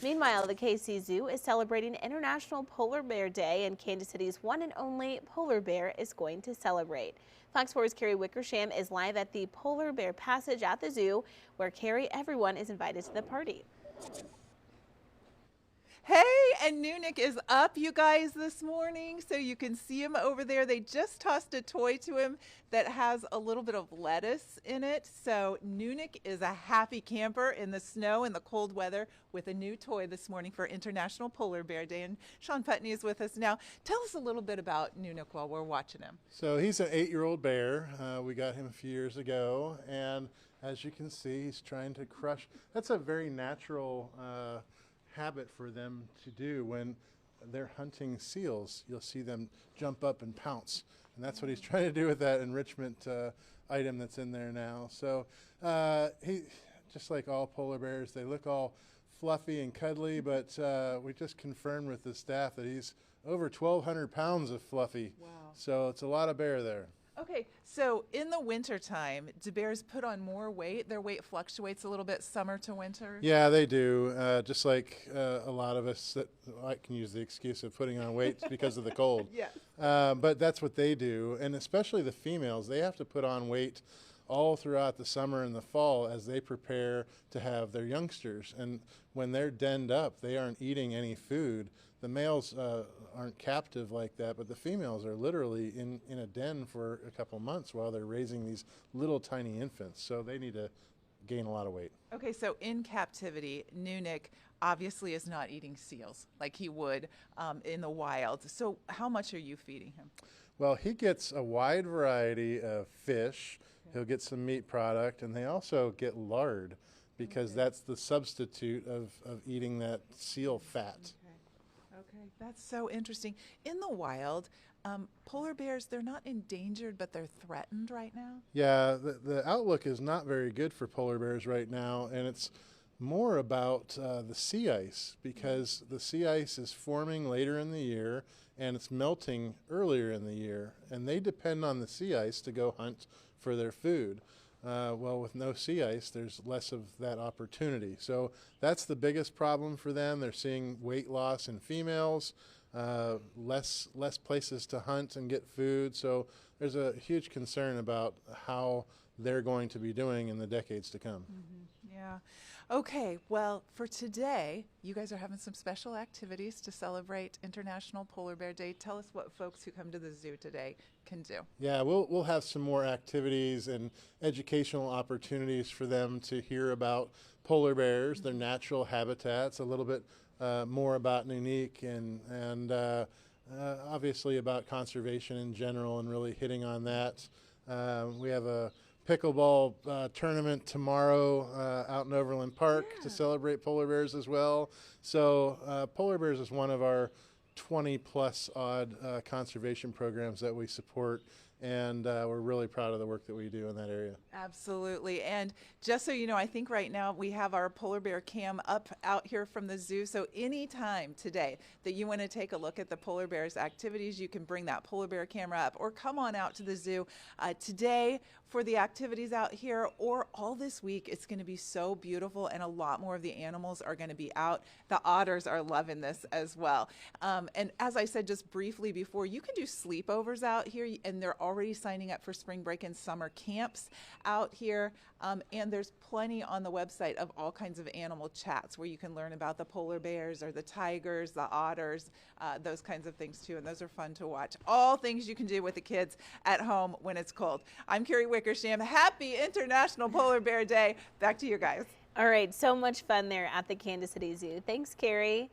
Meanwhile, the KC Zoo is celebrating International Polar Bear Day, and Kansas City's one and only polar bear is going to celebrate. Fox 4's Carrie Wickersham is live at the Polar Bear Passage at the zoo, where everyone is invited to the party. Hey, and Nunick is up, you guys, this morning, so you can see him over there. They just tossed a toy to him that has a little bit of lettuce in it. So Nunick is a happy camper in the snow and the cold weather with a new toy this morning for International Polar Bear Day. And Sean Putney is with us now. Tell us a little bit about Nunick while we're watching him. So he's an 8-year-old bear. We got him a few years ago, and as you can see, he's trying to crush. That's a very natural habit for them to do when they're hunting seals. You'll see them jump up and pounce, and that's what he's trying to do with that enrichment item that's in there now. So he, just like all polar bears, they look all fluffy and cuddly, but we just confirmed with the staff that he's over 1,200 pounds of fluffy. Wow. So it's a lot of bear there. Okay, so in the wintertime, do bears put on more weight? Their weight fluctuates a little bit summer to winter? Yeah, they do. Just like a lot of us that I can use the excuse of putting on weight because of the cold. Yes. But that's what they do. And especially the females, they have to put on weight all throughout the summer and the fall as they prepare to have their youngsters. And when they're denned up, they aren't eating any food. The males aren't captive like that, but the females are literally in a den for a couple months while they're raising these little tiny infants. So they need to gain a lot of weight. Okay, so in captivity, Nunick obviously is not eating seals like he would in the wild. So how much are you feeding him? Well, he gets a wide variety of fish. He'll get some meat product, and they also get lard because that's the substitute of eating that seal fat. Okay, that's so interesting. In the wild, polar bears, they're not endangered, but they're threatened right now? Yeah, the outlook is not very good for polar bears right now, and it's more about the sea ice because the sea ice is forming later in the year and it's melting earlier in the year, and they depend on the sea ice to go hunt for their food. Well, with no sea ice, there's less of that opportunity. So that's the biggest problem for them. They're seeing weight loss in females, less places to hunt and get food. So there's a huge concern about how they're going to be doing in the decades to come. Yeah. Okay, well, for today, you guys are having some special activities to celebrate International Polar Bear Day. Tell us what folks who come to the zoo today can do. Yeah, we'll have some more activities and educational opportunities for them to hear about polar bears, their natural habitats, a little bit more about Nunick, and obviously about conservation in general and really hitting on that. We have a pickleball tournament tomorrow out in Overland Park to celebrate polar bears as well. So polar bears is one of our 20 plus odd conservation programs that we support, and we're really proud of the work that we do in that area. Absolutely. And just so you know, I think right now we have our polar bear cam up out here from the zoo. So anytime today that you want to take a look at the polar bears activities, you can bring that polar bear camera up or come on out to the zoo today for the activities out here, or all this week. It's going to be so beautiful, and a lot more of the animals are going to be out. The otters are loving this as well. And as I said just briefly before, you can do sleepovers out here, and they're already signing up for spring break and summer camps out here. And there's plenty on the website of all kinds of animal chats where you can learn about the polar bears or the tigers, the otters, those kinds of things too. And those are fun to watch. All things you can do with the kids at home when it's cold. I'm Carrie Wickersham. Happy International Polar Bear Day. Back to you guys. All right, so much fun there at the Kansas City Zoo. Thanks, Carrie.